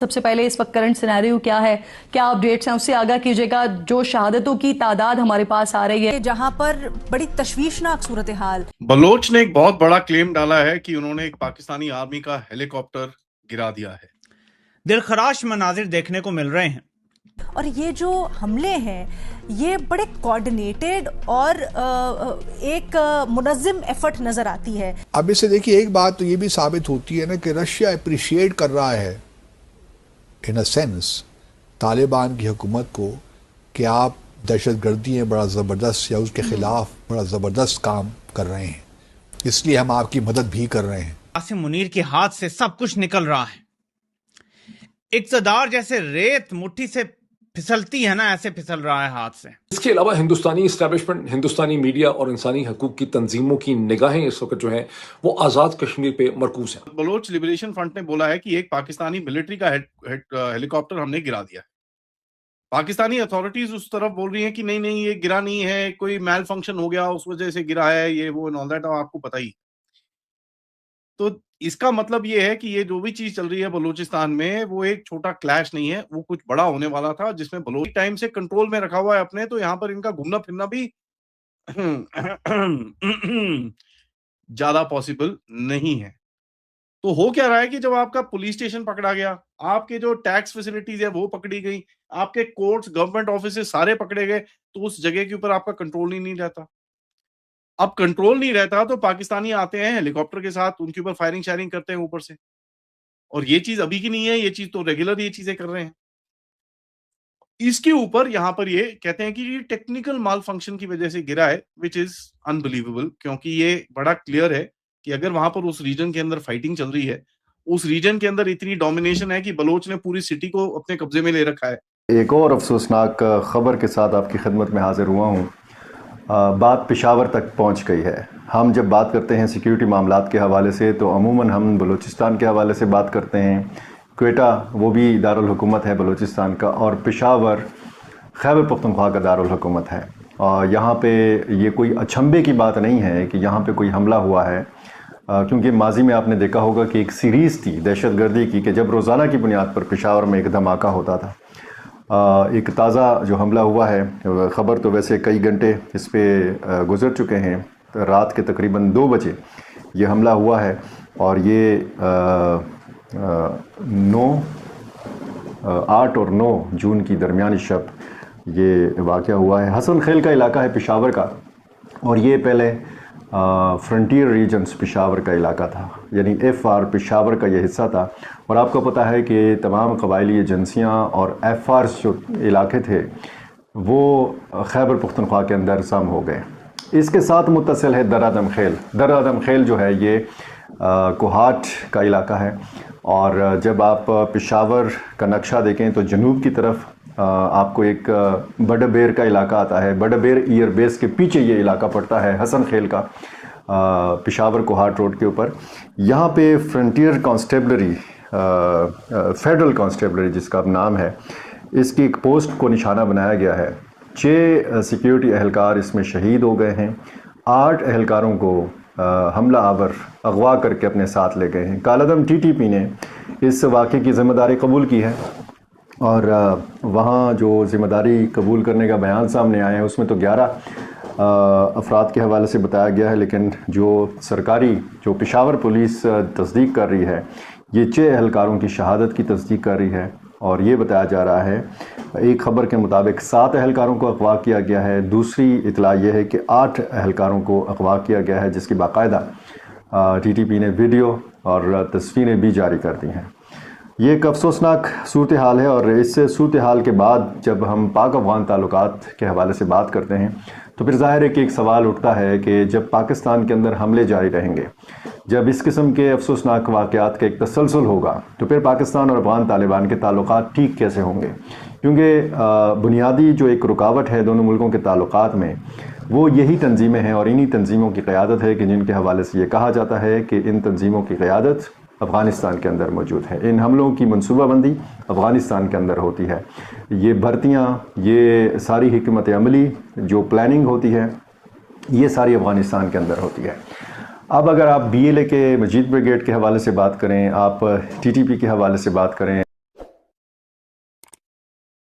سب سے پہلے اس وقت کرنٹ سینیریو کیا ہے، کیا اپڈیٹس ہیں، اس سے آگاہ کیجیے گا۔ جو شہادتوں کی تعداد ہمارے پاس آ رہی ہے جہاں پر بڑی تشویشناک صورتحال۔ بلوچ نے ایک بہت بڑا کلیم ڈالا ہے کہ انہوں نے ایک پاکستانی آرمی کا ہیلی کاپٹر گرا دیا ہے۔ دلخراش مناظر دیکھنے کو مل رہے ہیں، اور یہ جو حملے ہیں یہ بڑے کوارڈینیٹڈ اور ایک منظم ایفرٹ نظر آتی ہے۔ اب اس سے دیکھیے ایک بات تو یہ بھی ثابت ہوتی ہے نا کہ رشیا اپریشیٹ کر رہا ہے ان اے سینس طالبان کی حکومت کو کہ آپ دہشت گردی میں بڑا زبردست یا اس کے خلاف بڑا زبردست کام کر رہے ہیں، اس لیے ہم آپ کی مدد بھی کر رہے ہیں۔ قاسم منیر کے ہاتھ سے سب کچھ نکل رہا ہے۔ اقتدار جیسے ریت مٹھی سے پھسلتی ہے نا، ایسے پھسل رہا ہے ہاتھ سے۔ اس کے علاوہ ہندوستانی اسٹیبلشمنٹ، ہندوستانی میڈیا اور انسانی حقوق کی تنظیموں کی نگاہیں اس وقت جو ہیں وہ آزاد کشمیر پہ مرکوز ہیں۔ بلوچ لبریشن فرنٹ نے بولا ہے کہ ایک پاکستانی ملٹری کا ہیلی کاپٹر ہم نے گرا دیا ہے۔ پاکستانی اتھارٹیز اس طرف بول رہی ہیں کہ نہیں یہ گرا نہیں ہے، کوئی میل فنکشن ہو گیا اس وجہ سے گرا ہے، یہ وہ and all that، آپ کو پتہ ہی۔ تو اس کا مطلب یہ ہے کہ یہ جو بھی چیز چل رہی ہے بلوچستان میں وہ ایک چھوٹا کلیش نہیں ہے، وہ کچھ بڑا ہونے والا تھا جس میں بلوچ ٹائم سے کنٹرول میں رکھا ہوا ہے اپنے، تو یہاں پر ان کا گھومنا پھرنا بھی زیادہ پاسبل نہیں ہے۔ تو ہو کیا رہا ہے کہ جب آپ کا پولیس اسٹیشن پکڑا گیا، آپ کے جو ٹیکس فیسلٹیز ہے وہ پکڑی گئی، آپ کے کورٹس، گورنمنٹ آفیسز سارے پکڑے گئے، تو اس جگہ کے اوپر آپ کا کنٹرول ہی نہیں رہتا۔ اب کنٹرول نہیں رہتا تو پاکستانی آتے ہیں ہیلی کاپٹر کے ساتھ، ان کے اوپر فائرنگ شائرنگ کرتے ہیں اوپر سے، اور یہ چیز ابھی کی نہیں ہے، یہ چیز تو ریگولر یہ چیزیں کر رہے ہیں۔ اس کے اوپر یہاں پر یہ کہتے ہیں کہ یہ ٹیکنیکل مال فنکشن کی وجہ سے گرا ہے، وچ از انبلیویبل، کیونکہ یہ بڑا کلیئر ہے کہ اگر وہاں پر اس ریجن کے اندر فائٹنگ چل رہی ہے، اس ریجن کے اندر اتنی ڈومینیشن ہے کہ بلوچ نے پوری سٹی کو اپنے قبضے میں لے رکھا ہے۔ ایک اور افسوسناک خبر کے ساتھ آپ کی خدمت میں حاضر ہوا ہوں۔ بات پشاور تک پہنچ گئی ہے۔ ہم جب بات کرتے ہیں سیکیورٹی معاملات کے حوالے سے تو عموماً ہم بلوچستان کے حوالے سے بات کرتے ہیں۔ کوئٹہ وہ بھی دارالحکومت ہے بلوچستان کا، اور پشاور خیبر پختونخوا کا دارالحکومت ہے۔ اور یہاں پہ یہ کوئی اچنبھے کی بات نہیں ہے کہ یہاں پہ کوئی حملہ ہوا ہے، کیونکہ ماضی میں آپ نے دیکھا ہوگا کہ ایک سیریز تھی دہشت گردی کی کہ جب روزانہ کی بنیاد پر پشاور میں ایک دھماکہ ہوتا تھا۔ ایک تازہ جو حملہ ہوا ہے، خبر تو ویسے کئی گھنٹے اس پہ گزر چکے ہیں، رات کے تقریباً 2 بجے یہ حملہ ہوا ہے، اور یہ 8 اور 9 جون کی درمیانی شب یہ واقعہ ہوا ہے۔ حسن خیل کا علاقہ ہے پشاور کا، اور یہ پہلے فرنٹیر ریجنز پشاور کا علاقہ تھا، یعنی ایف آر پشاور کا یہ حصہ تھا، اور آپ کو پتہ ہے کہ تمام قبائلی ایجنسیاں اور ایف آرز جو علاقے تھے وہ خیبر پختونخوا کے اندر ضم ہو گئے۔ اس کے ساتھ متصل ہے در آدم خیل۔ در آدم خیل جو ہے یہ کوہاٹ کا علاقہ ہے، اور جب آپ پشاور کا نقشہ دیکھیں تو جنوب کی طرف آپ کو ایک بڑا بیر کا علاقہ آتا ہے۔ بڑا بیر ایئر بیس کے پیچھے یہ علاقہ پڑتا ہے حسن خیل کا، پشاور کوہاٹ روڈ کے اوپر۔ یہاں پہ فرنٹیئر کانسٹیبلری، فیڈرل کانسٹیبلری جس کا اب نام ہے، اس کی ایک پوسٹ کو نشانہ بنایا گیا ہے۔ 6 سیکیورٹی اہلکار اس میں شہید ہو گئے ہیں، 8 اہلکاروں کو حملہ آور اغوا کر کے اپنے ساتھ لے گئے ہیں۔ کالعدم ٹی ٹی پی نے اس واقعے کی ذمہ داری قبول کی ہے، اور وہاں جو ذمہ داری قبول کرنے کا بیان سامنے آیا ہے اس میں تو 11 افراد کے حوالے سے بتایا گیا ہے، لیکن جو سرکاری جو پشاور پولیس تصدیق کر رہی ہے یہ 6 اہلکاروں کی شہادت کی تصدیق کر رہی ہے، اور یہ بتایا جا رہا ہے ایک خبر کے مطابق 7 اہلکاروں کو اغوا کیا گیا ہے۔ دوسری اطلاع یہ ہے کہ 8 اہلکاروں کو اغوا کیا گیا ہے، جس کی باقاعدہ ٹی ٹی پی نے ویڈیو اور تصویریں بھی جاری کر دی ہیں۔ یہ ایک افسوسناک صورتحال ہے، اور اس صورتحال کے بعد جب ہم پاک افغان تعلقات کے حوالے سے بات کرتے ہیں تو پھر ظاہر ہے کہ ایک سوال اٹھتا ہے کہ جب پاکستان کے اندر حملے جاری رہیں گے، جب اس قسم کے افسوسناک واقعات کا ایک تسلسل ہوگا، تو پھر پاکستان اور افغان طالبان کے تعلقات ٹھیک کیسے ہوں گے؟ کیونکہ بنیادی جو ایک رکاوٹ ہے دونوں ملکوں کے تعلقات میں وہ یہی تنظیمیں ہیں، اور انہی تنظیموں کی قیادت ہے کہ جن کے حوالے سے یہ کہا جاتا ہے کہ ان تنظیموں کی قیادت افغانستان کے اندر موجود ہے، ان حملوں کی منصوبہ بندی افغانستان کے اندر ہوتی ہے، یہ بھرتیاں، یہ ساری حکمت عملی جو پلاننگ ہوتی ہے یہ ساری افغانستان کے اندر ہوتی ہے۔ اب اگر آپ BLA کے مجید بریگیڈ کے حوالے سے بات کریں، آپ TTP کے حوالے سے بات کریں،